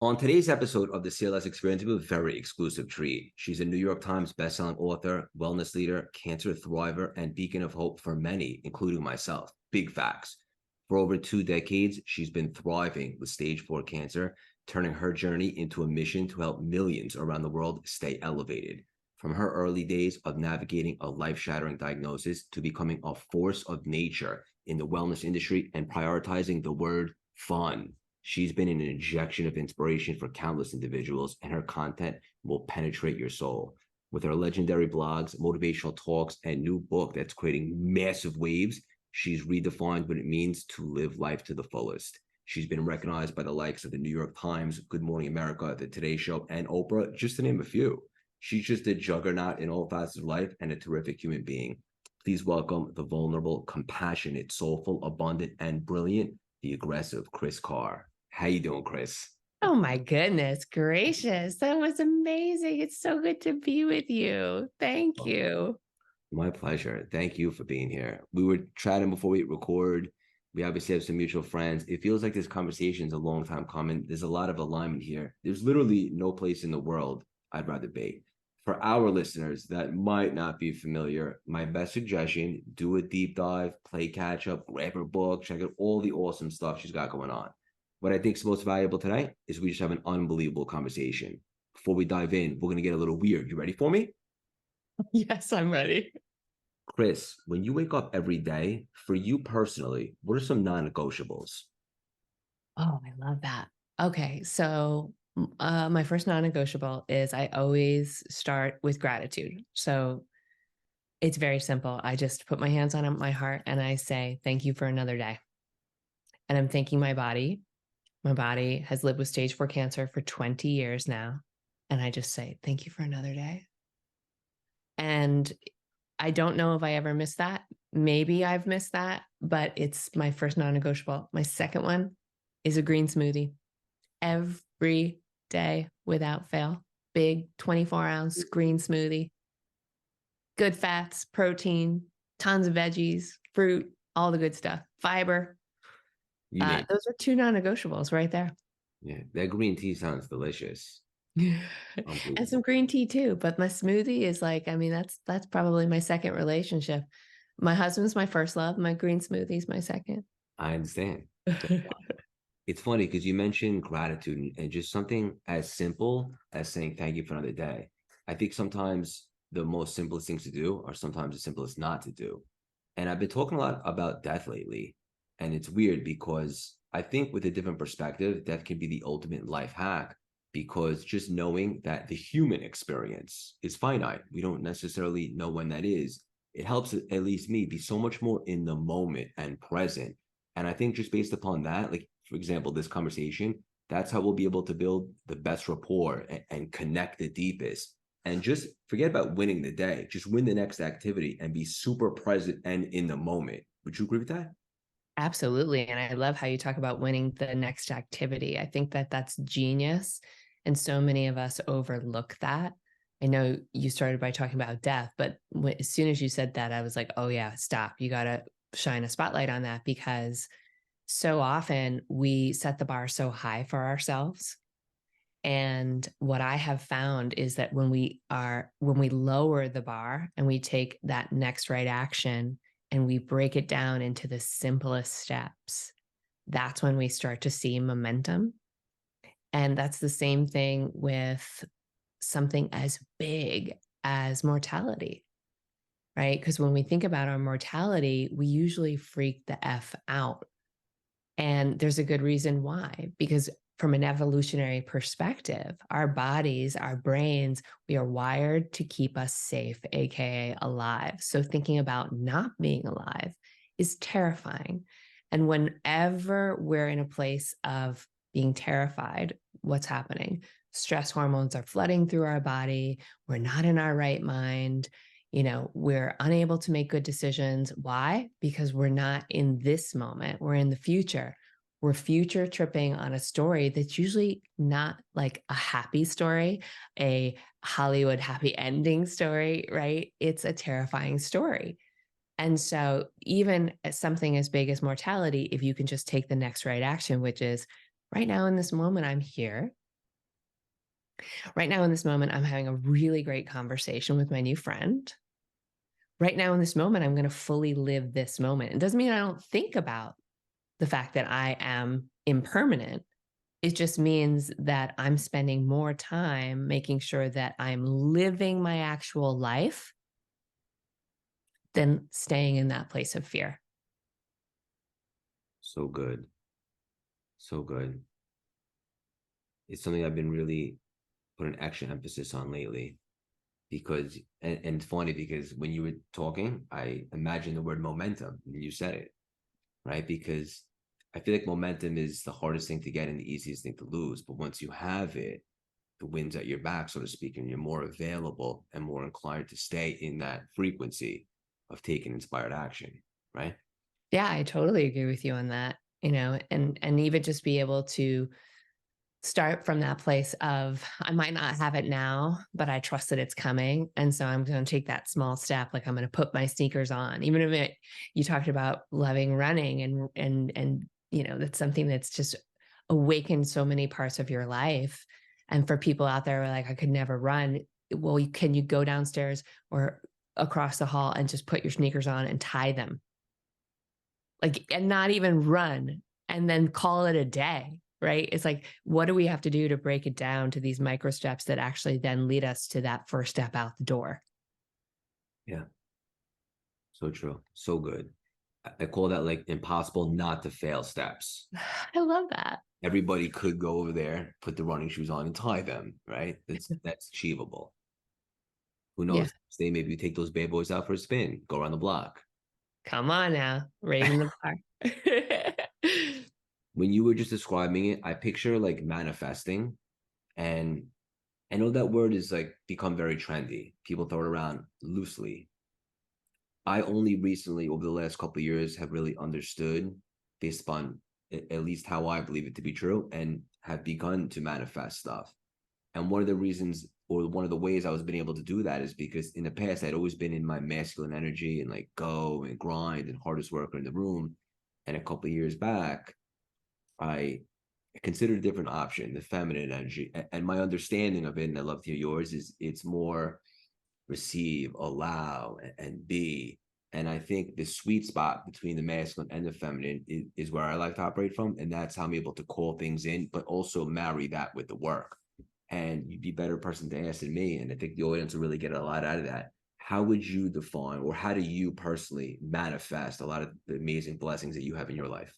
On today's episode of the CLS Experience, we have a very exclusive treat. She's a New York Times bestselling author, wellness leader, cancer thriver, and beacon of hope for many, including myself. Big facts. For over 2 decades, she's been thriving with stage 4 cancer, turning her journey into a mission to help millions around the world stay elevated. From her early days of navigating a life-shattering diagnosis to becoming a force of nature in the wellness industry and prioritizing the word fun. She's been an injection of inspiration for countless individuals, and her content will penetrate your soul. With her legendary blogs, motivational talks, and new book that's creating massive waves, she's redefined what it means to live life to the fullest. She's been recognized by the likes of the New York Times, Good Morning America, The Today Show, and Oprah, just to name a few. She's just a juggernaut in all facets of life and a terrific human being. Please welcome the vulnerable, compassionate, soulful, abundant, and brilliant, the aggressive Kris Carr. How you doing, Kris? Oh my goodness gracious. That was amazing. It's so good to be with you. Thank Oh, you. my pleasure. Thank you for being here. We were chatting before we record. We obviously have some mutual friends. It feels like this conversation is a long time coming. There's a lot of alignment here. There's literally no place in the world I'd rather be. For our listeners that might not be familiar, my best suggestion, do a deep dive, play catch up, grab her book, check out all the awesome stuff she's got going on. What I think is most valuable tonight is we just have an unbelievable conversation. Before we dive in, we're going to get a little weird. You ready for me? Yes, I'm ready. Kris, when you wake up every day, for you personally, what are some non-negotiables? Oh, I love that. Okay. So, my first non negotiable is I always start with gratitude. So, it's very simple. I just put my hands on my heart and I say, thank you for another day. And I'm thanking my body. My body has lived with stage 4 cancer for 20 years now. And I just say, thank you for another day. And I don't know if I ever missed that. Maybe I've missed that, but it's my first non negotiable. My second one is a green smoothie every day without fail. Big 24-ounce green smoothie, good fats, protein, tons of veggies, fruit, all the good stuff, fiber. You name Those are two non negotiables right there. it. Yeah, that green tea sounds delicious. And some Unbelievable. green tea too. But my smoothie is like, I mean, that's probably my second relationship. My husband's my first love. My green smoothie is my second. I understand. It's funny because you mentioned gratitude and just something as simple as saying thank you for another day. I think sometimes the most simplest things to do are sometimes the simplest not to do. And I've been talking a lot about death lately. And it's weird because I think with a different perspective, death can be the ultimate life hack because just knowing that the human experience is finite, we don't necessarily know when that is. It helps at least me be so much more in the moment and present. And I think just based upon that, like for example, this conversation, that's how we'll be able to build the best rapport and connect the deepest. And just forget about winning the day, just win the next activity and be super present and in the moment. Would you agree with that? Absolutely. And I love how you talk about winning the next activity. I think that that's genius. And so many of us overlook that. I know you started by talking about death, but as soon as you said that, I was like, oh, yeah, stop. You got to shine a spotlight on that because so often we set the bar so high for ourselves. And what I have found is that when we lower the bar and we take that next right action and we break it down into the simplest steps, that's when we start to see momentum. And that's the same thing with something as big as mortality, right? Because when we think about our mortality, we usually freak the F out. And there's a good reason why, because from an evolutionary perspective, our bodies, our brains, we are wired to keep us safe, AKA alive. So thinking about not being alive is terrifying. And whenever we're in a place of being terrified, what's happening? Stress hormones are flooding through our body. We're not in our right mind. We're unable to make good decisions. Why? Because we're not in this moment. We're in the future. We're future tripping on a story that's usually not like a happy story, a Hollywood happy ending story, right? It's a terrifying story. And so even something as big as mortality, if you can just take the next right action, which is right now in this moment, I'm here. Right now in this moment, I'm having a really great conversation with my new friend. Right now in this moment, I'm going to fully live this moment. It doesn't mean I don't think about the fact that I am impermanent. It just means that I'm spending more time making sure that I'm living my actual life than staying in that place of fear. So good. So good. It's something I've been really putting extra emphasis on lately because, and it's funny because when you were talking, I imagined the word momentum and you said it, right? Because I feel like momentum is the hardest thing to get and the easiest thing to lose. But once you have it, the wind's at your back, so to speak, and you're more available and more inclined to stay in that frequency of taking inspired action, right? Yeah, I totally agree with you on that. And even just be able to start from that place of I might not have it now, but I trust that it's coming. And so I'm going to take that small step. Like I'm going to put my sneakers on, even if you talked about loving running and that's something that's just awakened so many parts of your life. And for people out there who are like, I could never run. Well, can you go downstairs or across the hall and just put your sneakers on and tie them? Like, and not even run and then call it a day, right? It's like, what do we have to do to break it down to these micro steps that actually then lead us to that first step out the door? Yeah, so true. So good. I call that like impossible not to fail steps. I love that. Everybody could go over there, put the running shoes on and tie them, right? That's achievable. Who Yeah. knows? Say maybe you take those bad boys out for a spin, go around the block. Come on now, raising the bar. When you were just describing it, I picture like manifesting, and I know that word is like become very trendy. People throw it around loosely. I only recently, over the last couple of years, have really understood based upon at least how I believe it to be true and have begun to manifest stuff. And one of the reasons or one of the ways I was been able to do that is because in the past I'd always been in my masculine energy and like go and grind and hardest worker in the room. And a couple of years back, I considered a different option, the feminine energy. And my understanding of it, and I love to hear yours, is it's more receive, allow, and be. And I think the sweet spot between the masculine and the feminine is where I like to operate from. And that's how I'm able to call things in, but also marry that with the work. And you'd be a better person to ask than me. And I think the audience will really get a lot out of that. How would you define, or how do you personally manifest a lot of the amazing blessings that you have in your life?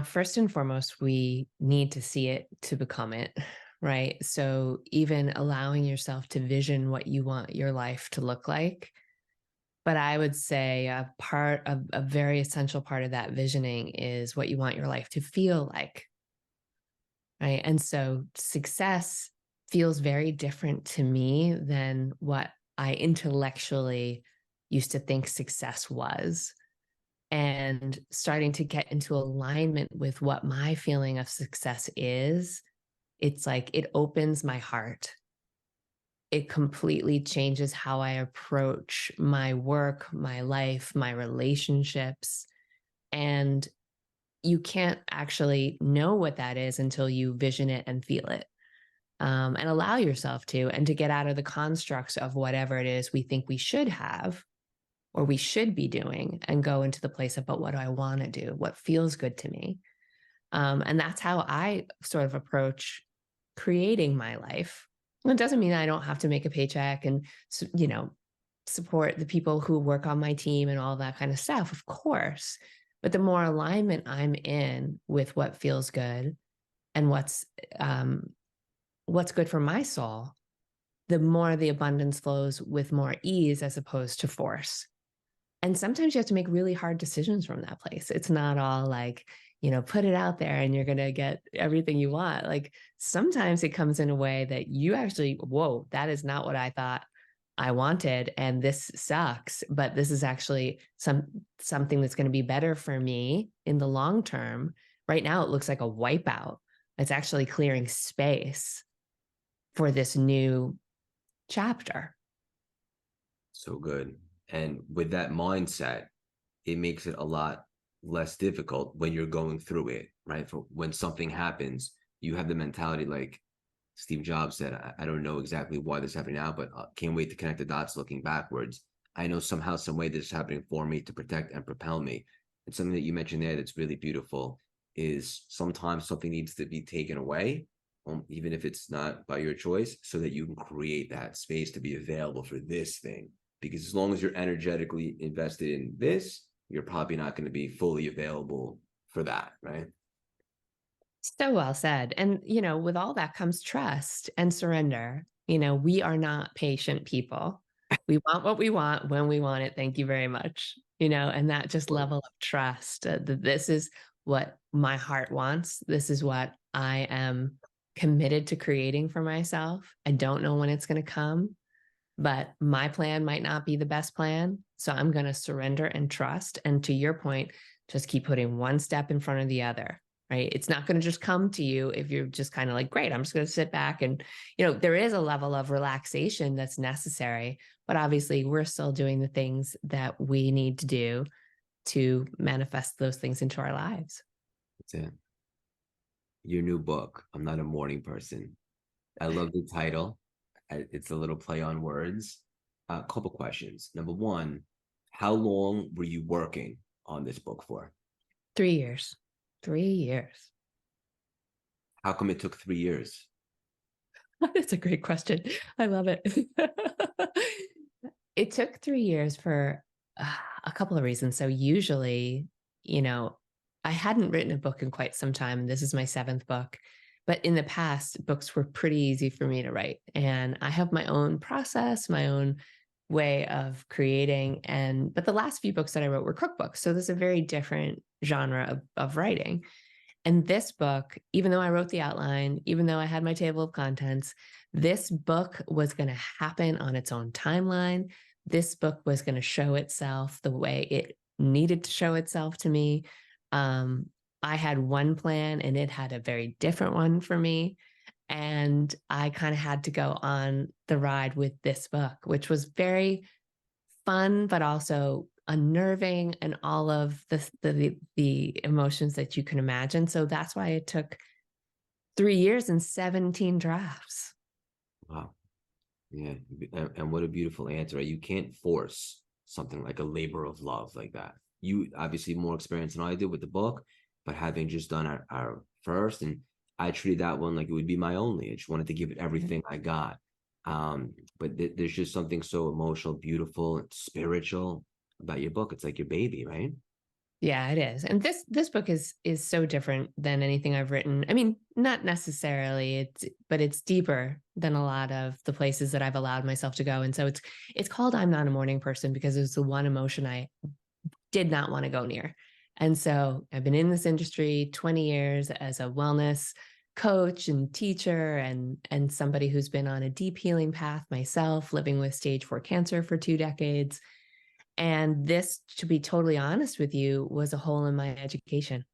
First and foremost, we need to see it to become it, right? So even allowing yourself to vision what you want your life to look like. But I would say a very essential part of that visioning is what you want your life to feel like, right? And so success feels very different to me than what I intellectually used to think success was. And starting to get into alignment with what my feeling of success is, it's like it opens my heart. It completely changes how I approach my work, my life, my relationships. And you can't actually know what that is until you vision it and feel it, and allow yourself to, and to get out of the constructs of whatever it is we think we should have or we should be doing and go into the place of, but what do I want to do? What feels good to me? And that's how I sort of approach creating my life. It doesn't mean I don't have to make a paycheck and, support the people who work on my team and all that kind of stuff, of course. But the more alignment I'm in with what feels good and what's good for my soul, the more the abundance flows with more ease as opposed to force. And sometimes you have to make really hard decisions from that place. It's not all like, put it out there and you're going to get everything you want. Like sometimes it comes in a way that you actually, whoa, that is not what I thought I wanted. And this sucks, but this is actually something that's going to be better for me in the long term. Right now, it looks like a wipeout. It's actually clearing space for this new chapter. So good. And with that mindset, it makes it a lot less difficult when you're going through it, right? For when something happens, you have the mentality like Steve Jobs said, I don't know exactly why this is happening now, but can't wait to connect the dots looking backwards. I know somehow, some way this is happening for me to protect and propel me. And something that you mentioned there that's really beautiful is sometimes something needs to be taken away, even if it's not by your choice, so that you can create that space to be available for this thing. Because as long as you're energetically invested in this, you're probably not going to be fully available for that, right? So well said. And, with all that comes trust and surrender. We are not patient people. We want what we want when we want it. Thank you very much. And that just level of trust that this is what my heart wants. This is what I am committed to creating for myself. I don't know when it's going to come, but my plan might not be the best plan. So I'm going to surrender and trust. And to your point, just keep putting one step in front of the other, right? It's not going to just come to you if you're just kind of like, great, I'm just going to sit back. And, there is a level of relaxation that's necessary, but obviously we're still doing the things that we need to do to manifest those things into our lives. That's it. Your new book, I'm Not a Morning Person. I love the title. It's a little play on words. A couple questions. Number one, how long were you working on this book for? 3 years. 3 years. How come it took 3 years? That's a great question. I love it. It took 3 years for a couple of reasons. So usually, I hadn't written a book in quite some time. This is my seventh book. But in the past, books were pretty easy for me to write. And I have my own process, my own way of creating. But the last few books that I wrote were cookbooks. So there's a very different genre of writing. And this book, even though I wrote the outline, even though I had my table of contents, this book was going to happen on its own timeline. This book was going to show itself the way it needed to show itself to me. I had one plan and it had a very different one for me. And I kind of had to go on the ride with this book, which was very fun, but also unnerving and all of the emotions that you can imagine. So that's why it took 3 years and 17 drafts. Wow. Yeah. And what a beautiful answer. Right? You can't force something like a labor of love like that. You obviously more experience than I did with the book, but having just done our first, and I treated that one like it would be my only. I just wanted to give it everything I got. But there's just something so emotional, beautiful, and spiritual about your book. It's like your baby, right? Yeah, it is. And this book is so different than anything I've written. I mean, not necessarily, but it's deeper than a lot of the places that I've allowed myself to go. And so it's called I'm Not a Morning Person because it was the one emotion I did not want to go near. And so I've been in this industry 20 years as a wellness coach and teacher and somebody who's been on a deep healing path myself, living with stage 4 cancer for 2 decades. And this, to be totally honest with you, was a hole in my education.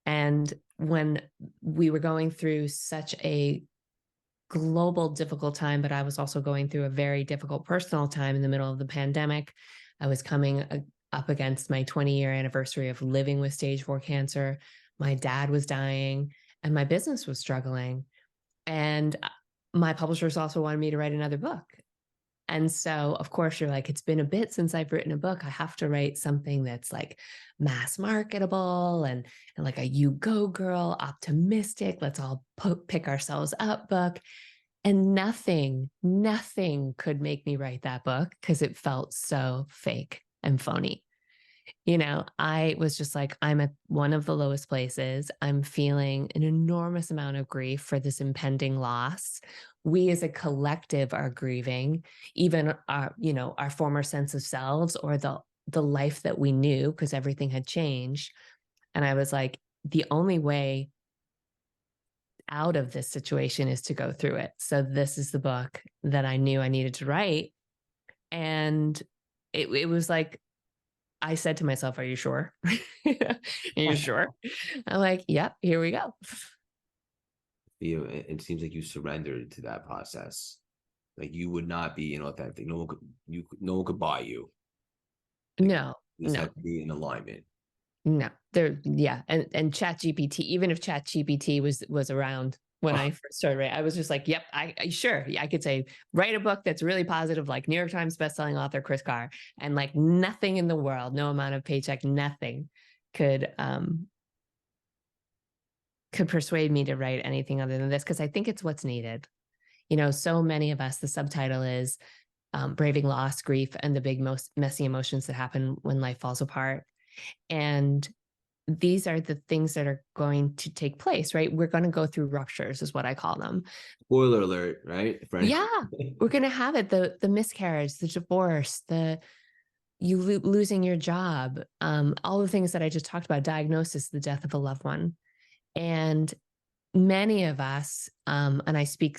And when we were going through such a global difficult time, but I was also going through a very difficult personal time in the middle of the pandemic. I was coming up against my 20-year anniversary of living with stage 4 cancer. My dad was dying and my business was struggling. And my publishers also wanted me to write another book. And so, of course, you're like, it's been a bit since I've written a book. I have to write something that's like mass marketable and like a you go girl, optimistic, let's all pick ourselves up book. And nothing could make me write that book because it felt so fake and phony. I was just like, I'm at one of the lowest places. I'm feeling an enormous amount of grief for this impending loss. We as a collective are grieving, even our former sense of selves or the life that we knew because everything had changed. And I was like, the only way out of this situation is to go through it. So this is the book that I knew I needed to write. And it was like, I said to myself, are you sure? Are you sure? I'm like, yep, here we go. It seems like you surrendered to that process. Like you would not be inauthentic. No one could buy you. Like, No, this no. had to be in alignment. No, there, yeah. And Chat GPT, even if Chat GPT was around when I first started, right, I was just like, yep, sure. Yeah, I could say, write a book that's really positive, like New York Times bestselling author Kris Carr. And like nothing in the world, no amount of paycheck, nothing could persuade me to write anything other than this, because I think it's what's needed. You know, so many of us, the subtitle is braving loss, grief, and the big, most messy emotions that happen when life falls apart. And these are the things that are going to take place, right? We're going to go through ruptures, is what I call them. Spoiler alert, right? Yeah, we're going to have it, the miscarriage, the divorce, the you losing your job, all the things that I just talked about, diagnosis, the death of a loved one. And many of us, and I speak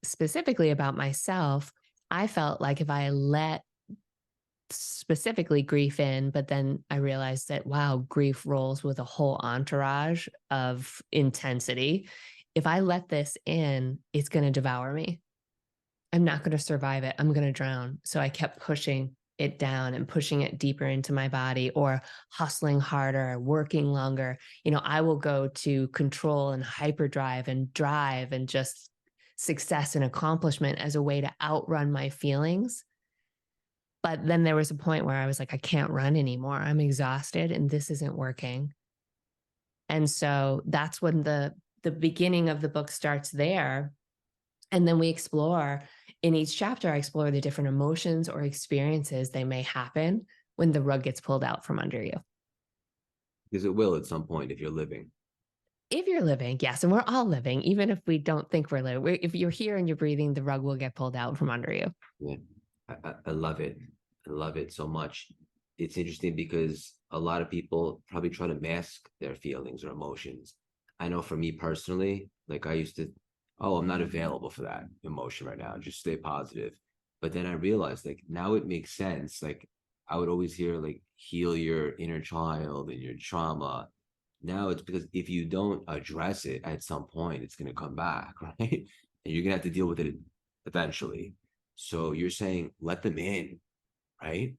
specifically about myself, I felt like if I let specifically grief in, but then I realized that, wow, grief rolls with a whole entourage of intensity. If I let this in, it's going to devour me. I'm not going to survive it. I'm going to drown. So I kept pushing it down and pushing it deeper into my body, or hustling harder, working longer. You know, I will go to control and hyperdrive and drive and just success and accomplishment as a way to outrun my feelings. But then there was a point where I was like, I can't run anymore. I'm exhausted and this isn't working. And so that's when the beginning of the book starts there. And then we explore, in each chapter, I explore the different emotions or experiences they may happen when the rug gets pulled out from under you. Because it will at some point if you're living. If you're living, yes, and we're all living, even if we don't think we're living. If you're here and you're breathing, the rug will get pulled out from under you. Yeah, I love it. I love it so much. It's interesting because a lot of people probably try to mask their feelings or emotions. I know for me personally, like I used to, oh, I'm not available for that emotion right now. Just stay positive. But then I realized, like, now it makes sense. Like, I would always hear, like, heal your inner child and your trauma. Now it's because if you don't address it at some point, it's going to come back, right? And you're going to have to deal with it eventually. So you're saying let them in, right?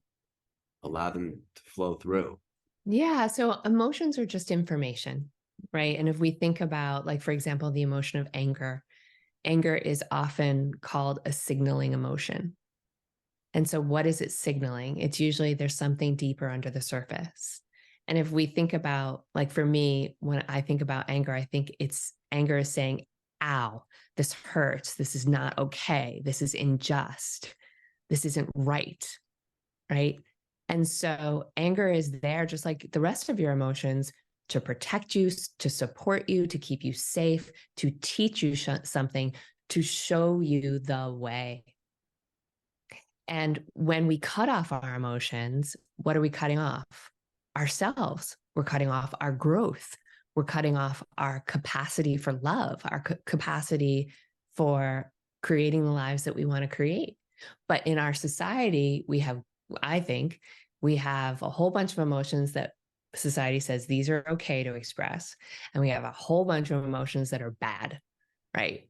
Allow them to flow through. Yeah. So emotions are just information, right? And if we think about, like, for example, the emotion of anger, anger is often called a signaling emotion. And so, what is it signaling? It's usually there's something deeper under the surface. And if we think about, like, for me, when I think about anger, I think it's anger is saying, ow, this hurts. This is not okay. This is unjust. This isn't right. Right. And so, anger is there, just like the rest of your emotions, to protect you, to support you, to keep you safe, to teach you something, to show you the way. And when we cut off our emotions, what are we cutting off? Ourselves. We're cutting off our growth. We're cutting off our capacity for love, our capacity for creating the lives that we want to create. But in our society, I think, we have a whole bunch of emotions that society says these are okay to express. And we have a whole bunch of emotions that are bad, right?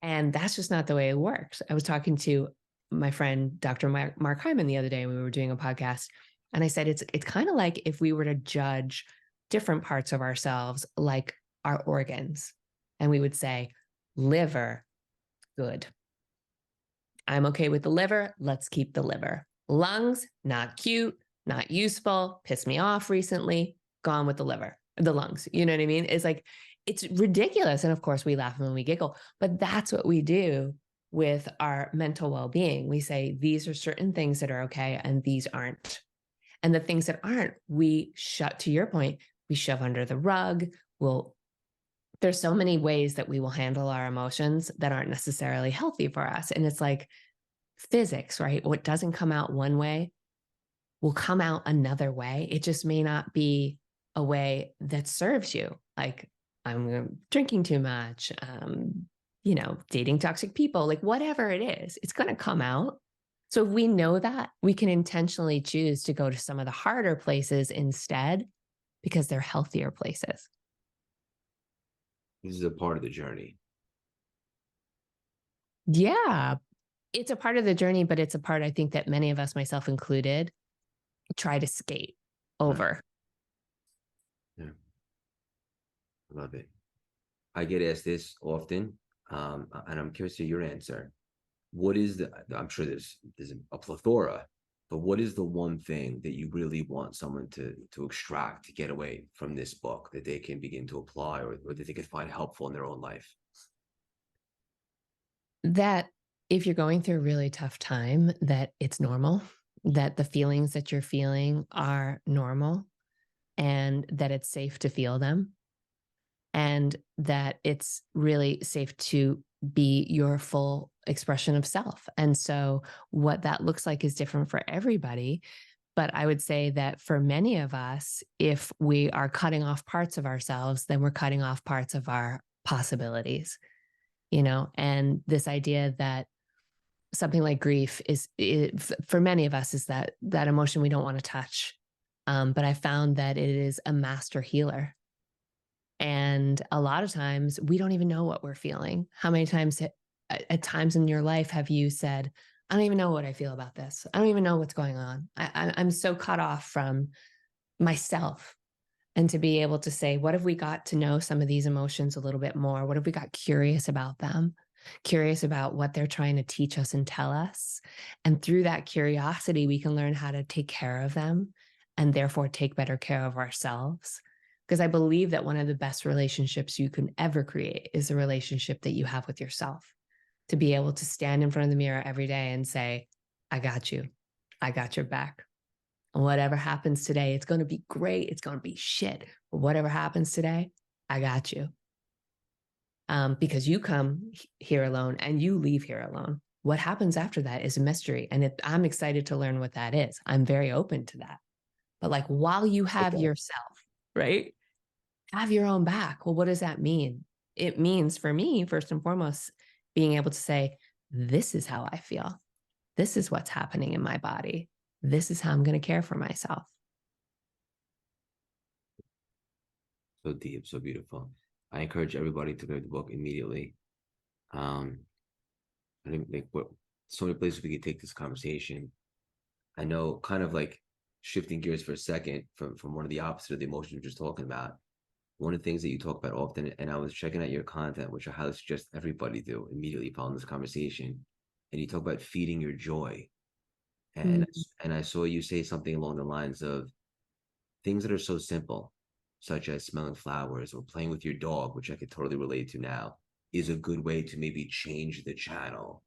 And that's just not the way it works. I was talking to my friend, Dr. Mark Hyman, the other day, and we were doing a podcast. And I said, it's kind of like if we were to judge different parts of ourselves, like our organs, and we would say, liver, good. I'm okay with the liver. Let's keep the liver. Lungs, not cute, not useful, pissed me off recently, gone with the liver, the lungs. You know what I mean? It's like, it's ridiculous. And of course, we laugh and we giggle, but that's what we do with our mental well-being. We say, these are certain things that are okay, and these aren't. And the things that aren't, we shut, to your point, we shove under the rug. There's so many ways that we will handle our emotions that aren't necessarily healthy for us. And it's like physics, right? What doesn't come out one way will come out another way. It just may not be a way that serves you. Like, I'm drinking too much, dating toxic people, like whatever it is, it's going to come out. So if we know that, we can intentionally choose to go to some of the harder places instead, because they're healthier places. This is a part of the journey. Yeah, it's a part of the journey, but it's a part, I think, that many of us, myself included, try to skate over. Love it. I get asked this often, and I'm curious to your answer. What is the, I'm sure there's a plethora, but what is the one thing that you really want someone to extract, to get away from this book, that they can begin to apply, or that they can find helpful in their own life? That if you're going through a really tough time, that it's normal, that the feelings that you're feeling are normal, and that it's safe to feel them, and that it's really safe to be your full expression of self. And so what that looks like is different for everybody. But I would say that for many of us, if we are cutting off parts of ourselves, then we're cutting off parts of our possibilities, and this idea that something like grief is for many of us is that emotion we don't want to touch. But I found that it is a master healer. And a lot of times we don't even know what we're feeling. How many times at times in your life have you said, I don't even know what I feel about this. I don't even know what's going on. I'm so cut off from myself. And to be able to say, what if we got to know some of these emotions a little bit more? What if we got curious about them, curious about what they're trying to teach us and tell us? And through that curiosity, we can learn how to take care of them and therefore take better care of ourselves. Because I believe that one of the best relationships you can ever create is a relationship that you have with yourself. To be able to stand in front of the mirror every day and say, I got you. I got your back. And whatever happens today, it's going to be great. It's going to be shit. But whatever happens today, I got you. Because you come here alone and you leave here alone. What happens after that is a mystery. And I'm excited to learn what that is. I'm very open to that. But like while you have Okay. yourself, right? Have your own back. Well, what does that mean? It means for me, first and foremost, being able to say, this is how I feel. This is what's happening in my body. This is how I'm going to care for myself. So deep, so beautiful. I encourage everybody to read the book immediately. Um, I think like what so many places we could take this conversation. I know, kind of like shifting gears for a second from one of the opposite of the emotions we're just talking about. One of the things that you talk about often, and I was checking out your content, which I highly suggest everybody do immediately following this conversation, and you talk about feeding your joy, and Mm. and I saw you say something along the lines of things that are so simple, such as smelling flowers or playing with your dog, which I could totally relate to now, is a good way to maybe change the channel.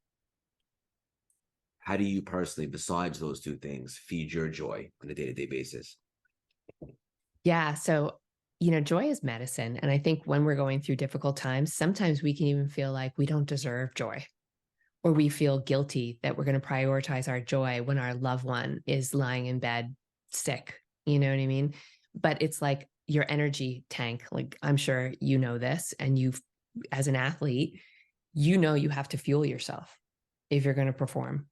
How do you personally, besides those two things, feed your joy on a day-to-day basis? Yeah. So, joy is medicine. And I think when we're going through difficult times, sometimes we can even feel like we don't deserve joy, or we feel guilty that we're going to prioritize our joy when our loved one is lying in bed sick. You know what I mean? But it's like your energy tank. Like I'm sure you know this, and as an athlete, you have to fuel yourself if you're going to perform.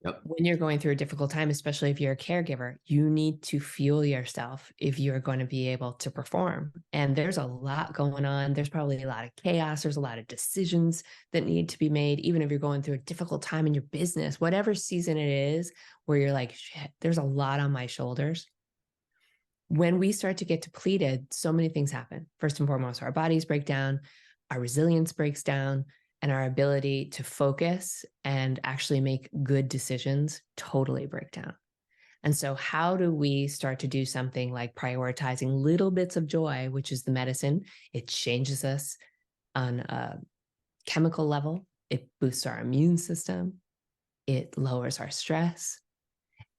Yep. When you're going through a difficult time, especially if you're a caregiver, you need to fuel yourself if you're going to be able to perform. And there's a lot going on. There's probably a lot of chaos. There's a lot of decisions that need to be made, even if you're going through a difficult time in your business, whatever season it is, where you're like, shit, there's a lot on my shoulders. When we start to get depleted, so many things happen. First and foremost, our bodies break down, our resilience breaks down, and our ability to focus and actually make good decisions totally break down. And so, how do we start to do something like prioritizing little bits of joy, which is the medicine? It changes us on a chemical level, it boosts our immune system, it lowers our stress.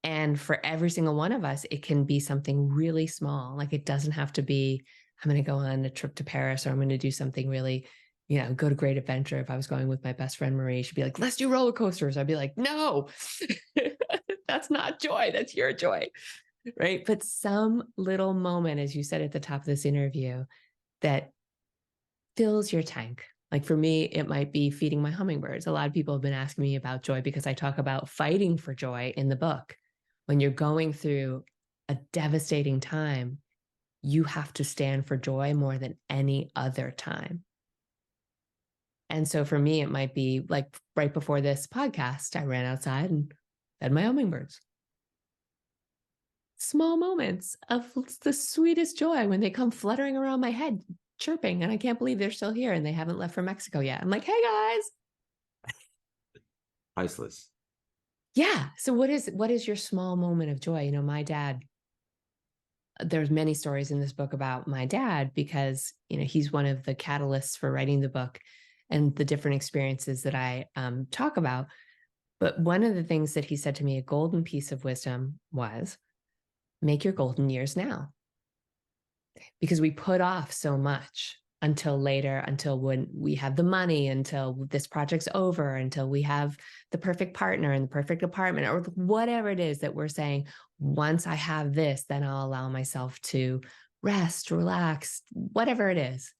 And for every single one of us, it can be something really small. Like it doesn't have to be, I'm going to go on a trip to Paris, or I'm going to do something really, go to Great Adventure. If I was going with my best friend Marie, she'd be like, let's do roller coasters. I'd be like, no, that's not joy. That's your joy. Right. But some little moment, as you said at the top of this interview, that fills your tank. Like for me, it might be feeding my hummingbirds. A lot of people have been asking me about joy because I talk about fighting for joy in the book. When you're going through a devastating time, you have to stand for joy more than any other time. And so for me, it might be like right before this podcast, I ran outside and fed my hummingbirds. Small moments of the sweetest joy when they come fluttering around my head, chirping and I can't believe they're still here and they haven't left for Mexico yet. I'm like, hey guys. Priceless. Yeah. So what is your small moment of joy? My dad, there's many stories in this book about my dad because, he's one of the catalysts for writing the book and the different experiences that I talk about. But one of the things that he said to me, a golden piece of wisdom, was make your golden years now. Because we put off so much until later, until when we have the money, until this project's over, until we have the perfect partner and the perfect apartment, or whatever it is that we're saying, once I have this, then I'll allow myself to rest, relax, whatever it is.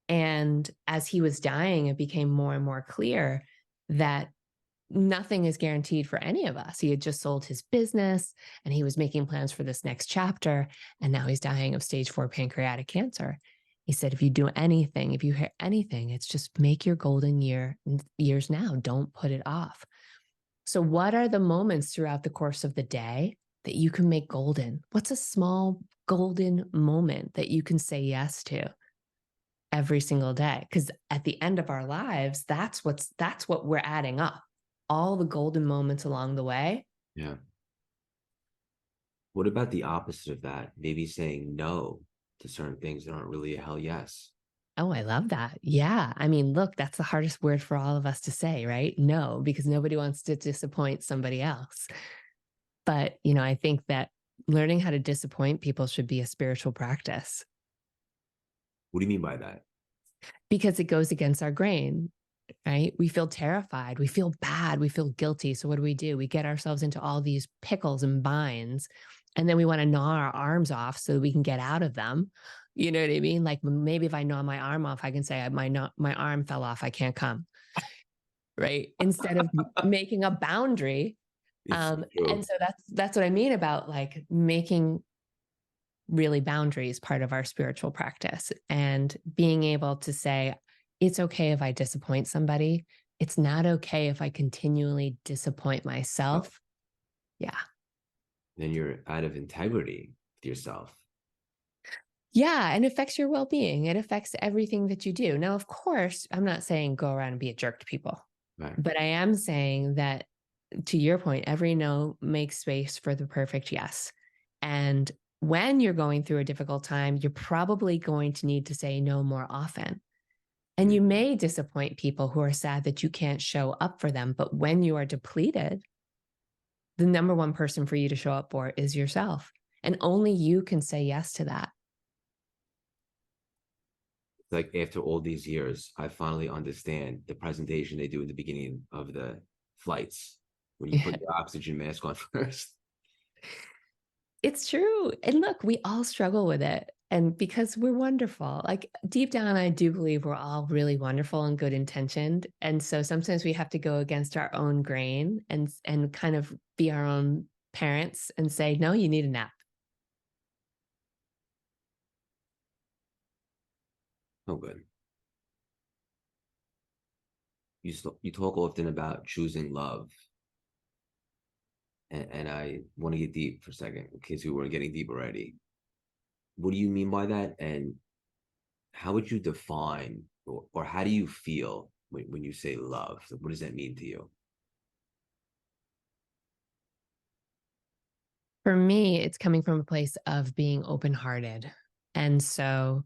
And as he was dying, it became more and more clear that nothing is guaranteed for any of us. He had just sold his business and he was making plans for this next chapter. And now he's dying of stage 4 pancreatic cancer. He said, if you do anything, if you hear anything, it's just make your golden years now. Don't put it off. So what are the moments throughout the course of the day that you can make golden? What's a small golden moment that you can say yes to every single day? Because at the end of our lives, that's what we're adding up. All the golden moments along the way. Yeah. What about the opposite of that? Maybe saying no to certain things that aren't really a hell yes. Oh, I love that. Yeah. I mean, look, that's the hardest word for all of us to say, right? No, because nobody wants to disappoint somebody else. But, I think that learning how to disappoint people should be a spiritual practice. What do you mean by that? Because it goes against our grain, right? We feel terrified. We feel bad. We feel guilty. So what do? We get ourselves into all these pickles and binds, and then we want to gnaw our arms off so that we can get out of them. You know what I mean? Like maybe if I gnaw my arm off, I can say my arm fell off. I can't come. Right. Instead of making a boundary. And so that's what I mean about like making really boundaries part of our spiritual practice and being able to say, it's okay if I disappoint somebody. It's not okay if I continually disappoint myself. Yeah. Then you're out of integrity with yourself. Yeah. And it affects your well-being. It affects everything that you do. Now, of course, I'm not saying go around and be a jerk to people, Right. but I am saying that, to your point, every no makes space for the perfect yes. And when you're going through a difficult time, you're probably going to need to say no more often. And you may disappoint people who are sad that you can't show up for them. But when you are depleted, the number one person for you to show up for is yourself. And only you can say yes to that. Like after all these years, I finally understand the presentation they do at the beginning of the flights when you put your oxygen mask on first. It's true. And look, we all struggle with it. And because we're wonderful, like deep down, I do believe we're all really wonderful and good intentioned. And so sometimes we have to go against our own grain and kind of be our own parents and say, no, you need a nap. Oh, good. You talk often about choosing love. And I want to get deep for a second in case we weren't getting deep already. What do you mean by that? And how would you define or how do you feel when you say love? So what does that mean to you? For me, it's coming from a place of being open-hearted. And so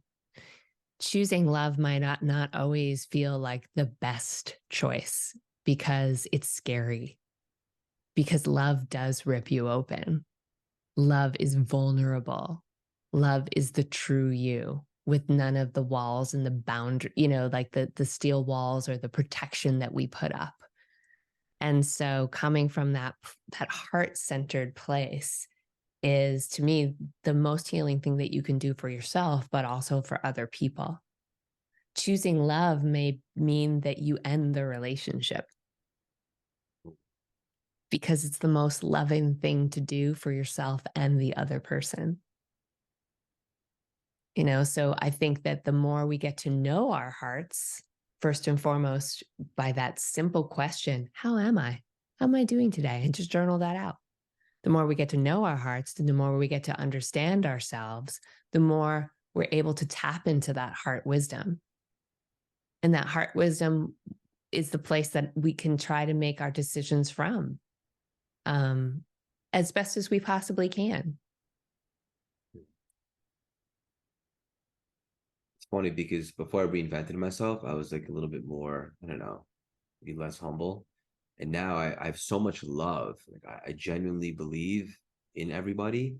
choosing love might not always feel like the best choice because it's scary, because love does rip you open. Love is vulnerable. Love is the true you with none of the walls and the boundary, like the steel walls or the protection that we put up. And so coming from that heart-centered place is, to me, the most healing thing that you can do for yourself, but also for other people. Choosing love may mean that you end the relationship because it's the most loving thing to do for yourself and the other person. So I think that the more we get to know our hearts, first and foremost, by that simple question, how am I? How am I doing today? And just journal that out. The more we get to know our hearts, the more we get to understand ourselves, the more we're able to tap into that heart wisdom. And that heart wisdom is the place that we can try to make our decisions from, as best as we possibly can. It's funny because before I reinvented myself, I was like a little bit more, I don't know, be less humble. And now I have so much love. Like I genuinely believe in everybody.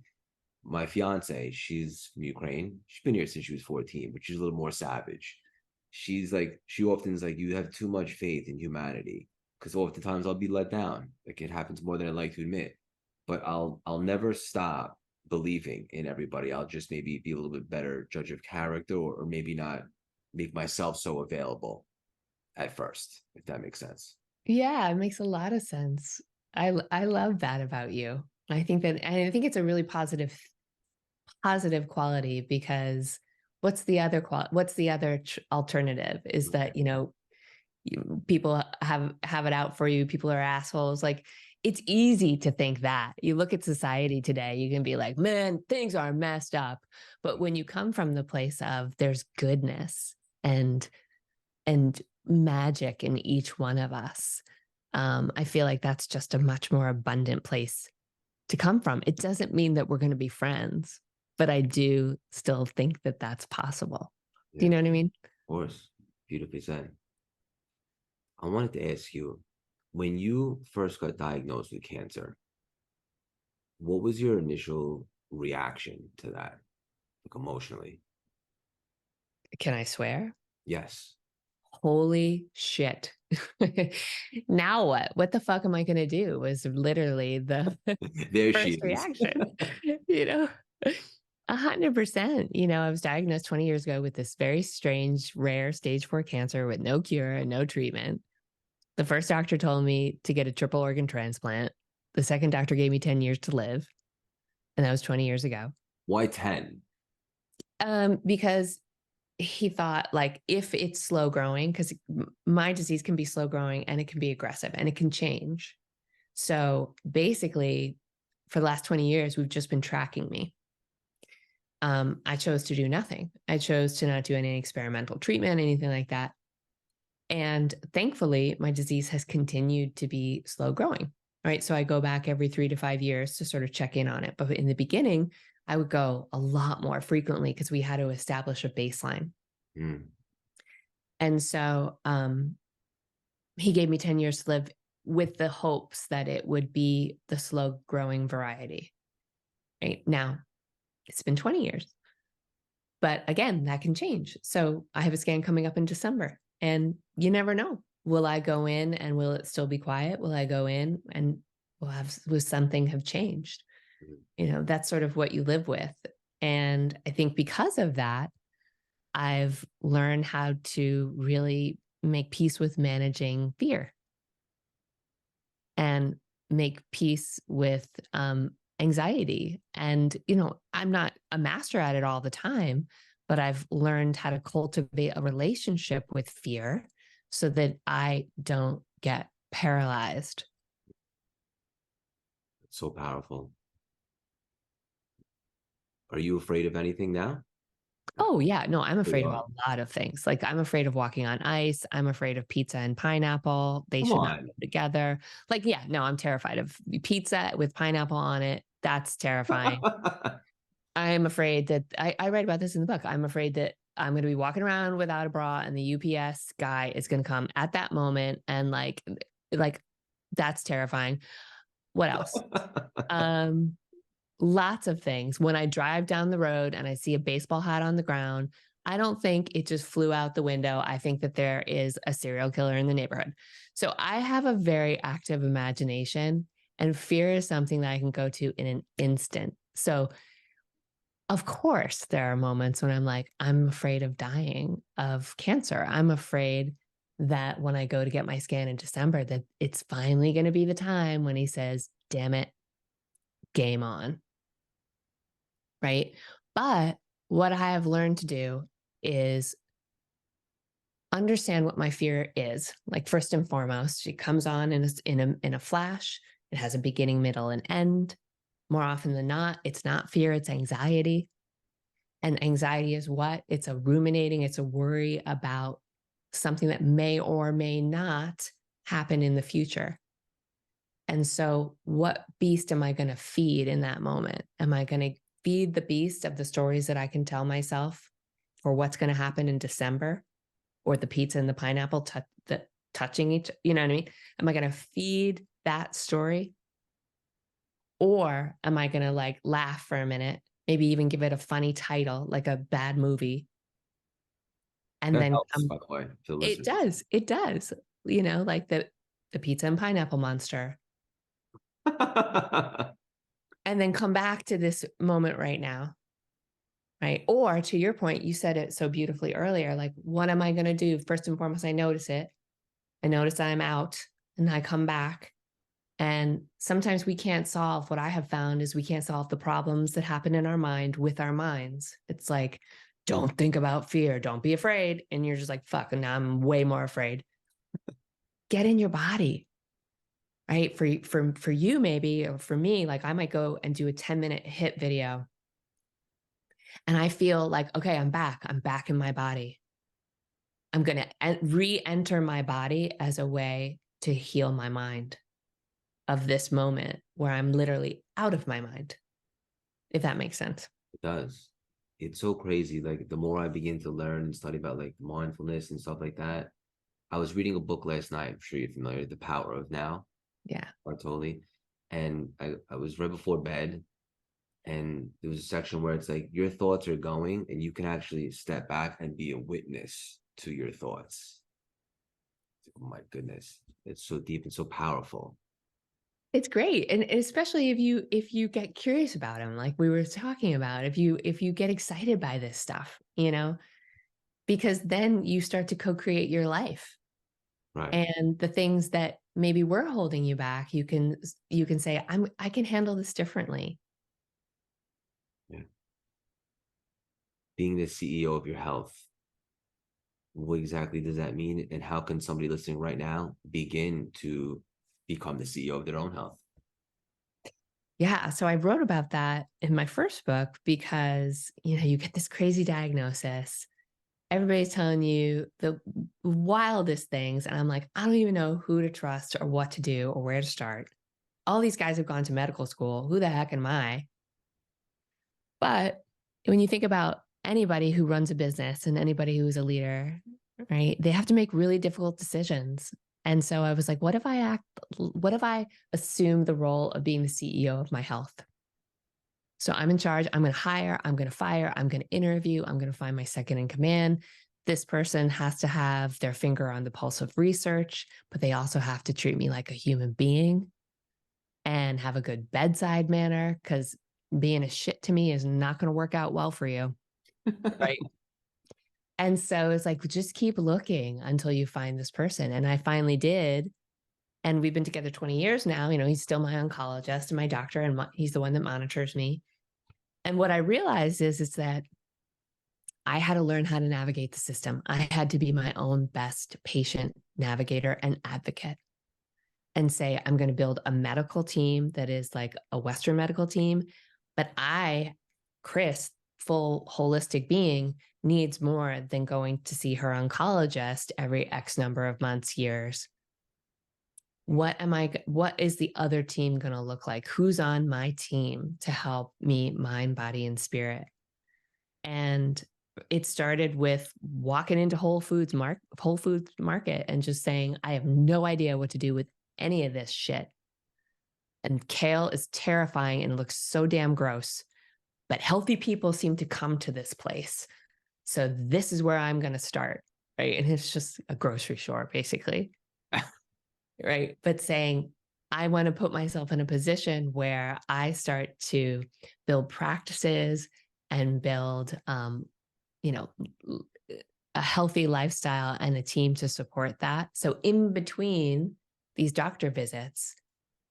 My fiance, she's from Ukraine. She's been here since she was 14, but she's a little more savage. She's like, she often is like, you have too much faith in humanity. Because oftentimes I'll be let down. Like it happens more than I like to admit. But I'll never stop believing in everybody. I'll just maybe be a little bit better judge of character, or maybe not make myself so available at first, if that makes sense. Yeah, it makes a lot of sense. I love that about you. I think it's a really positive quality, because what's the other alternative is that, people have it out for you. People are assholes. Like, it's easy to think that. You look at society today, you can be like, man, things are messed up. But when you come from the place of there's goodness and magic in each one of us, I feel like that's just a much more abundant place to come from. It doesn't mean that we're going to be friends, but I do still think that that's possible. Yeah, Do you know what I mean? of course. Beautifully said. I wanted to ask you, when you first got diagnosed with cancer, what was your initial reaction to that, like emotionally? Can I swear? Yes. Holy shit. Now what? What the fuck am I going to do? Was literally the There she first is. reaction, you know? 100%. I was diagnosed 20 years ago with this very strange, rare stage 4 cancer with no cure and no treatment. The first doctor told me to get a triple organ transplant. The second doctor gave me 10 years to live. And that was 20 years ago. Why 10? Because he thought, like, if it's slow growing, because my disease can be slow growing and it can be aggressive and it can change. So basically, for the last 20 years, we've just been tracking me. I chose to do nothing. I chose to not do any experimental treatment, anything like that. And thankfully, my disease has continued to be slow growing. Right. So I go back every 3 to 5 years to sort of check in on it. But in the beginning, I would go a lot more frequently because we had to establish a baseline. Mm. And so he gave me 10 years to live with the hopes that it would be the slow growing variety. Right now, it's been 20 years. But again, that can change. So I have a scan coming up in December, and you never know. Will I go in and will it still be quiet? Will I go in and will something have changed? That's sort of what you live with. And I think because of that, I've learned how to really make peace with managing fear and make peace with anxiety. And, I'm not a master at it all the time, but I've learned how to cultivate a relationship with fear so that I don't get paralyzed. It's so powerful. Are you afraid of anything now? Oh, yeah. No, I'm afraid of a lot of things. Like, I'm afraid of walking on ice. I'm afraid of pizza and pineapple. They Come should not on. go together. Like, yeah, no, I'm terrified of pizza with pineapple on it. That's terrifying. I'm afraid that I write about this in the book. I'm afraid that I'm going to be walking around without a bra and the UPS guy is going to come at that moment. And like, that's terrifying. What else? Lots of things. When I drive down the road and I see a baseball hat on the ground, I don't think it just flew out the window. I think that there is a serial killer in the neighborhood. So I have a very active imagination, and fear is something that I can go to in an instant. So of course, there are moments when I'm like, I'm afraid of dying of cancer. I'm afraid that when I go to get my scan in December, that it's finally going to be the time when he says, damn it, game on. Right. But what I have learned to do is understand what my fear is. Like, first and foremost, it comes on in a flash. It has a beginning, middle, and end. More often than not, it's not fear, it's anxiety. And anxiety is what? It's a ruminating, it's a worry about something that may or may not happen in the future. And so, what beast am I going to feed in that moment? Am I going to feed the beast of the stories that I can tell myself for what's going to happen in December, or the pizza and the pineapple touching each, you know what I mean? Am I going to feed that story? Or am I going to like laugh for a minute, maybe even give it a funny title, like a bad movie? And That then helps, by the way, to the it listeners. does, it does, like the pizza and pineapple monster. And then come back to this moment right now. Right. Or to your point, you said it so beautifully earlier. Like, what am I going to do? First and foremost, I notice it. I notice I'm out and I come back. And sometimes we can't solve what I have found is we can't solve the problems that happen in our mind with our minds. It's like, don't think about fear. Don't be afraid. And you're just like, fuck. And now I'm way more afraid. Get in your body. Right. For you, maybe, or for me, like I might go and do a 10-minute HIIT video. And I feel like, okay, I'm back. I'm back in my body. I'm going to re-enter my body as a way to heal my mind of this moment where I'm literally out of my mind, if that makes sense. It does. It's so crazy. Like the more I begin to learn and study about like mindfulness and stuff like that, I was reading a book last night. I'm sure you're familiar, The Power of Now, Yeah. Bartoli. And I was right before bed, and there was a section where it's like your thoughts are going and you can actually step back and be a witness to your thoughts. Oh my goodness. It's so deep and so powerful. It's great. And especially if you get curious about them, like we were talking about, if you get excited by this stuff, because then you start to co-create your life. Right. And the things that maybe were holding you back, you can say, I can handle this differently. Yeah. Being the CEO of your health, what exactly does that mean? And how can somebody listening right now begin to become the CEO of their own health? Yeah. So I wrote about that in my first book because, you get this crazy diagnosis. Everybody's telling you the wildest things. And I'm like, I don't even know who to trust or what to do or where to start. All these guys have gone to medical school. Who the heck am I? But when you think about anybody who runs a business and anybody who's a leader, right, they have to make really difficult decisions. And so I was like, what if I assume the role of being the CEO of my health? So I'm in charge. I'm going to hire, I'm going to fire, I'm going to interview, I'm going to find my second in command. This person has to have their finger on the pulse of research, but they also have to treat me like a human being and have a good bedside manner because being a shit to me is not going to work out well for you. Right. And so it's like, just keep looking until you find this person. And I finally did. And we've been together 20 years now. He's still my oncologist and my doctor, and he's the one that monitors me. And what I realized is that I had to learn how to navigate the system. I had to be my own best patient navigator and advocate and say, I'm going to build a medical team that is like a Western medical team. But Kris, full holistic being, needs more than going to see her oncologist every X number of months, years. What is the other team going to look like? Who's on my team to help me, mind, body, and spirit? And it started with walking into Whole Foods Market and just saying, I have no idea what to do with any of this shit. And kale is terrifying and looks so damn gross, but healthy people seem to come to this place. So this is where I'm going to start. Right. And it's just a grocery store, basically. Right. But saying, I want to put myself in a position where I start to build practices and build, a healthy lifestyle and a team to support that. So in between these doctor visits,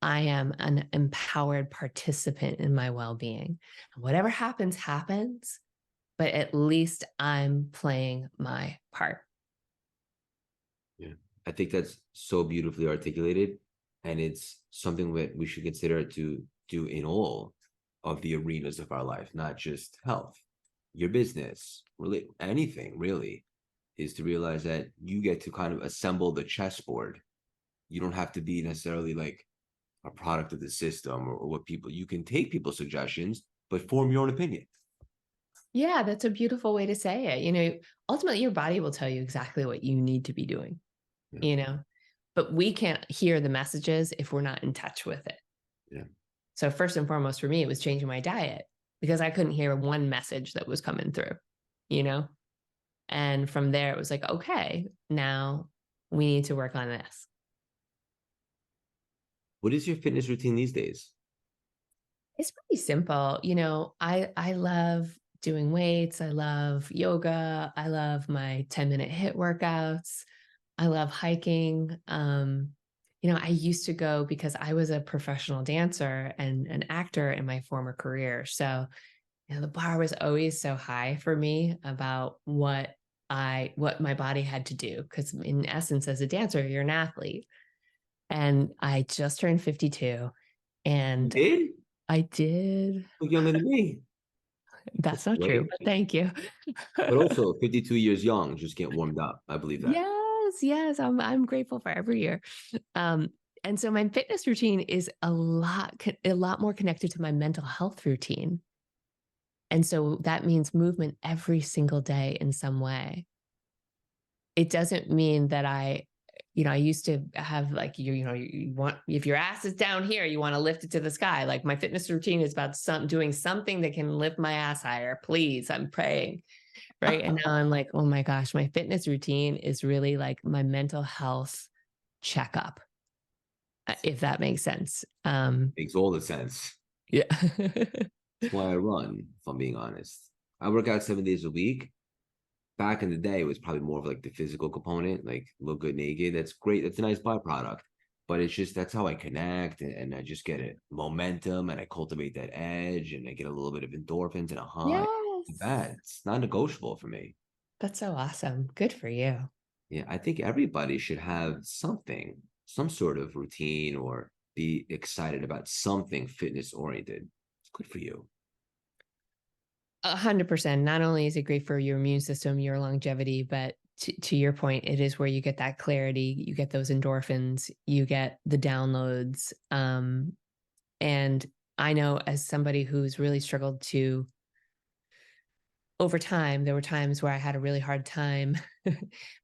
I am an empowered participant in my well-being. Whatever happens, happens, but at least I'm playing my part. Yeah. I think that's so beautifully articulated. And it's something that we should consider to do in all of the arenas of our life, not just health. your business, really anything really, is to realize that you get to kind of assemble the chessboard. You don't have to be necessarily like a product of the system or what people, you can take people's suggestions, but form your own opinion. Yeah, that's a beautiful way to say it. Ultimately, your body will tell you exactly what you need to be doing, Yeah. you know, but we can't hear the messages if we're not in touch with it. Yeah. So, first and foremost, for me, it was changing my diet because I couldn't hear one message that was coming through, you know? And from there, it was like, okay, now we need to work on this. What is your fitness routine these days? It's pretty simple. I love doing weights. I love yoga. I love my 10-minute hit workouts. I love hiking. I used to go because I was a professional dancer and an actor in my former career. So, the bar was always so high for me about what my body had to do. Because in essence, as a dancer, you're an athlete. And I just turned 52 You and did? I did. Look younger than me. That's not true, Great. but thank you. But also 52 years young, just getting warmed up. I believe that. Yes, I'm grateful for every year. Um, and so my fitness routine is a lot more connected to my mental health routine. And so that means movement every single day in some way. It doesn't mean that I used to have like you want, if your ass is down here, you want to lift it to the sky. Like my fitness routine is about doing something that can lift my ass higher. Please, I'm praying. Right. And now I'm like, oh my gosh, my fitness routine is really like my mental health checkup, if that makes sense. Makes all the sense. Yeah. That's why I run, if I'm being honest. I work out 7 days a week. Back in the day, it was probably more of like the physical component, like look good naked. That's great. That's a nice byproduct. But it's just that's how I connect and I just get it momentum and I cultivate that edge and I get a little bit of endorphins and a high. Yes. Bad. It's non negotiable for me. That's so awesome. Good for you. Yeah, I think everybody should have something, some sort of routine or be excited about something fitness oriented. It's good for you. 100%. Not only is it great for your immune system, your longevity, but to your point, it is where you get that clarity, you get those endorphins, you get the downloads. And I know as somebody who's really struggled to, over time, there were times where I had a really hard time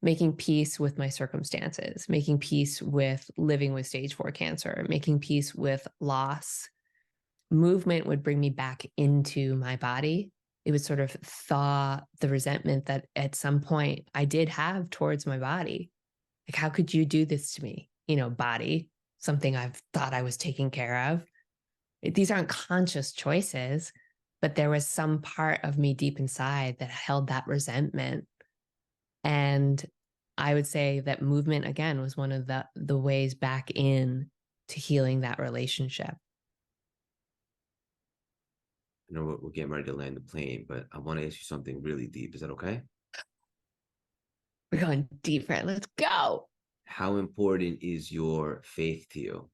making peace with my circumstances, making peace with living with stage 4 cancer, making peace with loss. Movement would bring me back into my body. It would sort of thaw the resentment that at some point I did have towards my body. Like, how could you do this to me? Body, something I've thought I was taking care of. These aren't conscious choices, but there was some part of me deep inside that held that resentment. And I would say that movement again was one of the ways back in to healing that relationship. I know we're getting ready to land the plane, but I want to ask you something really deep. Is that okay? We're going deeper. Let's go. How important is your faith to you?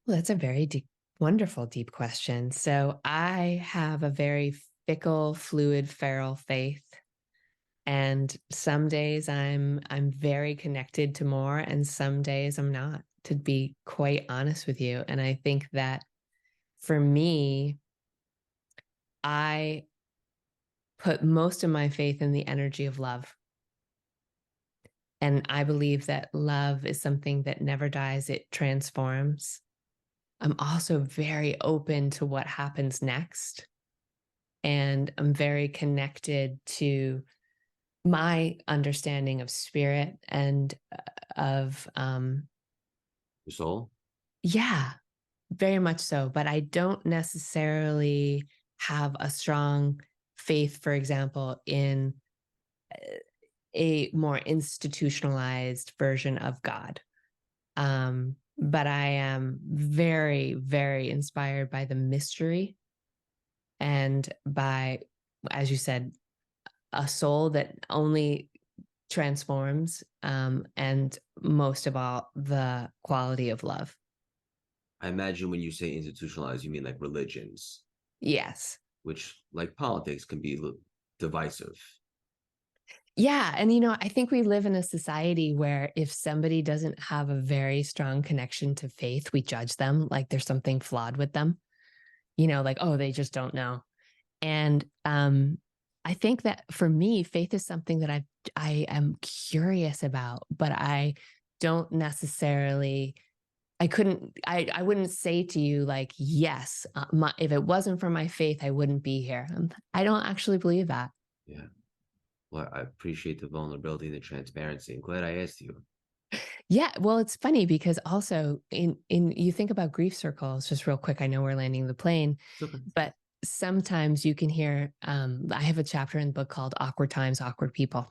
Well, that's a very deep, wonderful, deep question. So I have a very fickle, fluid, feral faith. And some days I'm very connected to more, and some days I'm not, to be quite honest with you. And I think that for me, I put most of my faith in the energy of love. And I believe that love is something that never dies, it transforms. I'm also very open to what happens next. And I'm very connected to my understanding of spirit and of, Your soul? yeah, very much so. But I don't necessarily have a strong faith, for example, in a more institutionalized version of God. But I am very, very inspired by the mystery and by, as you said, a soul that only transforms, and most of all, the quality of love. I imagine when you say institutionalized, you mean like religions. Yes. which, like politics, can be divisive. Yeah. And, I think we live in a society where if somebody doesn't have a very strong connection to faith, we judge them like there's something flawed with them, like, oh, they just don't know. And I think that for me, faith is something that I am curious about, but I don't necessarily, I wouldn't say to you like, yes, if it wasn't for my faith, I wouldn't be here. I don't actually believe that. Yeah. Well, I appreciate the vulnerability and the transparency. I'm glad I asked you. Yeah, well, it's funny because also in you think about grief circles, just real quick. I know we're landing the plane, It's okay. but sometimes you can hear. I have a chapter in the book called "Awkward Times, Awkward People,"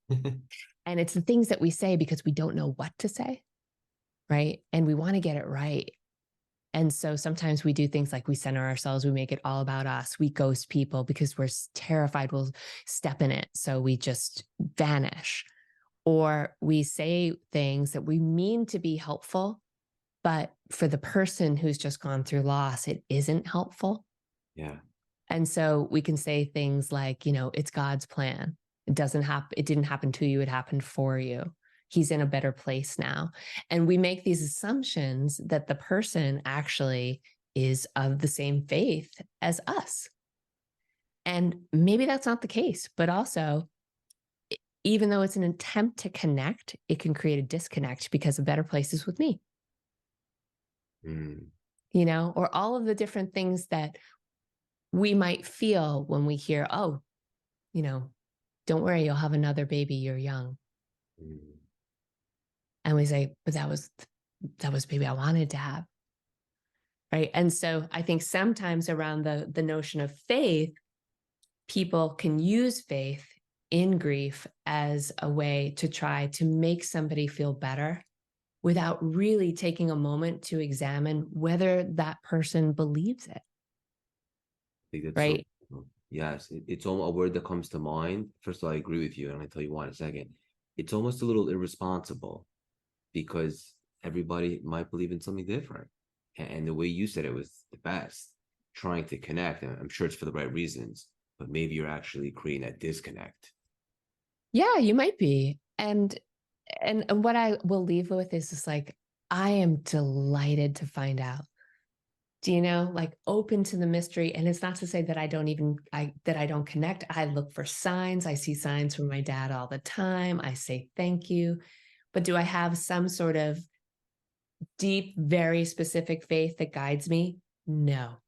and it's the things that we say because we don't know what to say, right? And we want to get it right. And so sometimes we do things like we center ourselves, we make it all about us, we ghost people because we're terrified we'll step in it, so we just vanish. Or we say things that we mean to be helpful, but for the person who's just gone through loss, it isn't helpful. Yeah. And so we can say things like, it's God's plan. It didn't happen to you, it happened for you. He's in a better place now. And we make these assumptions that the person actually is of the same faith as us. And maybe that's not the case, but also even though it's an attempt to connect, it can create a disconnect because a better place is with me, Mm. or all of the different things that we might feel when we hear, oh, you know, don't worry, you'll have another baby, you're young. Mm. And we say, but that was baby I wanted to have. Right. And so I think sometimes around the notion of faith, people can use faith in grief as a way to try to make somebody feel better without really taking a moment to examine whether that person believes it. I think that's so Right. cool. Yes, it's almost a word that comes to mind. First of all, I agree with you, and I'll tell you why in a second. It's almost a little irresponsible because everybody might believe in something different. And the way you said it was the best, trying to connect. And I'm sure it's for the right reasons, but maybe you're actually creating that disconnect. Yeah, you might be. And what I will leave with is just like, I am delighted to find out. Do you know, like open to the mystery? And it's not to say that I don't connect. I look for signs. I see signs from my dad all the time. I say thank you. But do I have some sort of deep, very specific faith that guides me? No.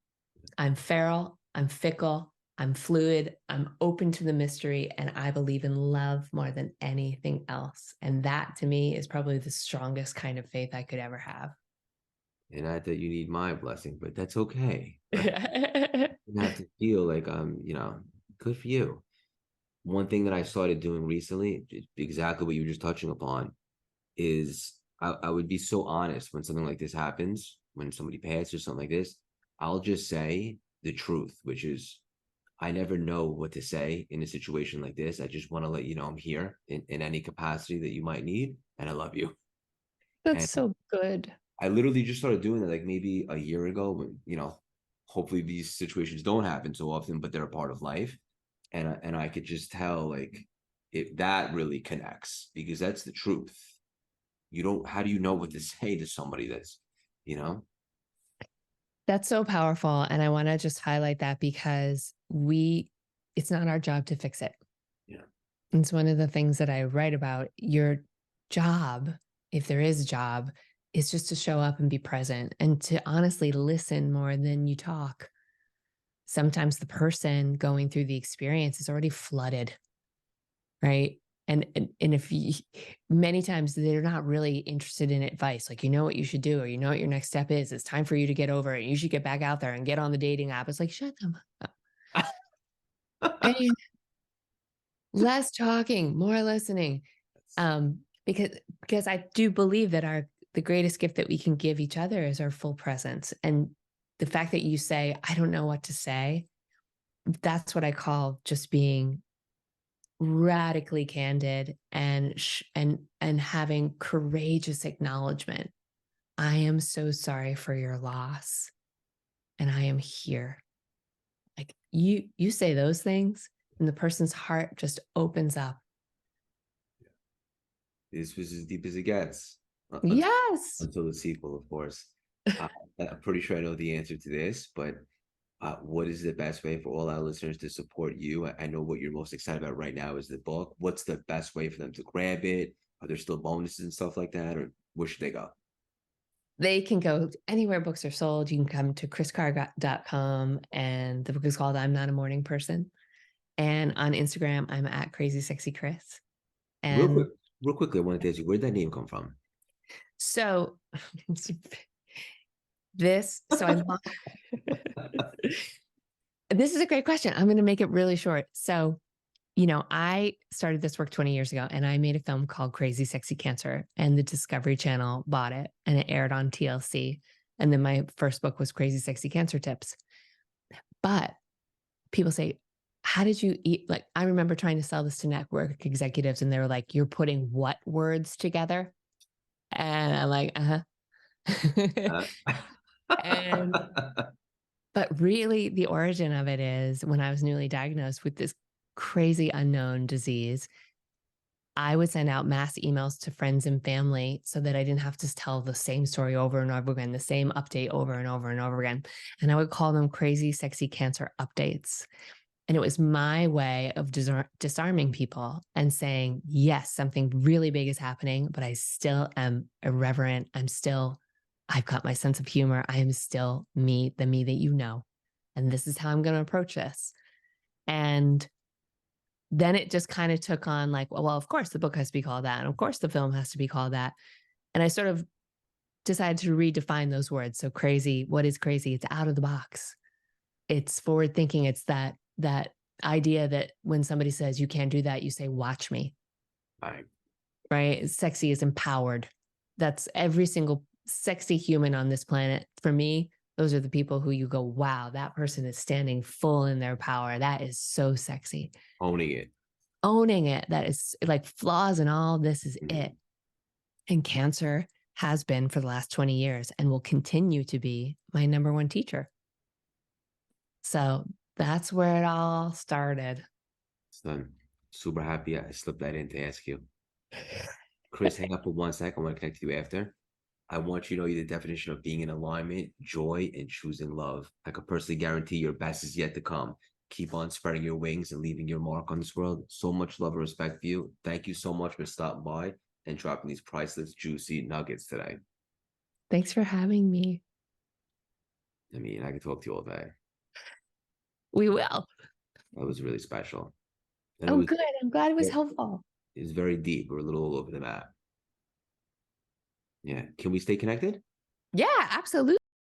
I'm feral, I'm fickle, I'm fluid, I'm open to the mystery, and I believe in love more than anything else. And that to me is probably the strongest kind of faith I could ever have. And not that you need my blessing, but that's okay. Right? You have to feel like good for you. One thing that I started doing recently, exactly what you were just touching upon, is I would be so honest when something like this happens, when somebody passes or something like this. I'll just say the truth, which is I never know what to say in a situation like this. I just want to let you know I'm here in any capacity that you might need, and I love you. That's And so good. I literally just started doing that like maybe a year ago when, hopefully these situations don't happen so often, but they're a part of life. And I could just tell like if that really connects because that's the truth. You don't, how do you know what to say to somebody that's, you know? That's so powerful. And I want to just highlight that because it's not our job to fix it. Yeah. It's one of the things that I write about. Your job, if there is a job, is just to show up and be present and to honestly listen more than you talk. Sometimes the person going through the experience is already flooded, right? And if you, many times they're not really interested in advice, like, what you should do, or what your next step is. It's time for you to get over it. You should get back out there and get on the dating app. It's like, shut them up. And less talking, more listening. Because I do believe that the greatest gift that we can give each other is our full presence. And the fact that you say, I don't know what to say, that's what I call just being radically candid and having courageous acknowledgement. I am so sorry for your loss, and I am here. Like you say those things and the person's heart just opens up. This was as deep as it gets. Yes. Until the sequel, of course. Uh, I'm pretty sure I know the answer to this, but what is the best way for all our listeners to support you? I know what you're most excited about right now is the book. What's the best way for them to grab it? Are there still bonuses and stuff like that, or where should they go? They can go anywhere books are sold. You can come to kriscarr.com, and the book is called I'm Not a Morning Person. And on Instagram, I'm at Crazy Sexy Kris. Real quick, And real quickly, I wanted to ask you, where'd that name come from? so so I this is a great question. I'm going to make it really short. So, I started this work 20 years ago, and I made a film called Crazy Sexy Cancer, and the Discovery Channel bought it, and it aired on TLC. And then my first book was Crazy Sexy Cancer Tips. But people say, how did you eat? Like, I remember trying to sell this to network executives, and they were like, you're putting what words together? And I'm like, Uh, and but really, the origin of it is when I was newly diagnosed with this crazy unknown disease, I would send out mass emails to friends and family so that I didn't have to tell the same story over and over again, the same update over and over and over again. And I would call them crazy, sexy cancer updates. And it was my way of disarming people and saying, yes, something really big is happening, but I still am irreverent. I've got my sense of humor. I am still me, the me that you know. And this is how I'm going to approach this. And then it just kind of took on like, well, of course the book has to be called that. And of course the film has to be called that. And I sort of decided to redefine those words. So crazy, what is crazy? It's out of the box. It's forward thinking. It's that idea that when somebody says you can't do that, you say, watch me. Right. Sexy is empowered. That's every single sexy human on this planet. For me, those are the people who you go, wow, that person is standing full in their power. That is so sexy. Owning it. Owning it. That is like flaws and all. This is it. And cancer has been for the last 20 years and will continue to be my number one teacher. So that's where it all started. So I'm super happy I slipped that in to ask you. Kris, hang up for 1 second. I want to connect to you after. I want you to know the definition of being in alignment, joy, and choosing love. I can personally guarantee your best is yet to come. Keep on spreading your wings and leaving your mark on this world. So much love and respect for you. Thank you so much for stopping by and dropping these priceless, juicy nuggets today. Thanks for having me. I mean, I could talk to you all day. We will. That was really special. And Oh, good. I'm glad it was helpful. It was very deep. We're a little all over the map. Yeah. Can we stay connected? Yeah, absolutely.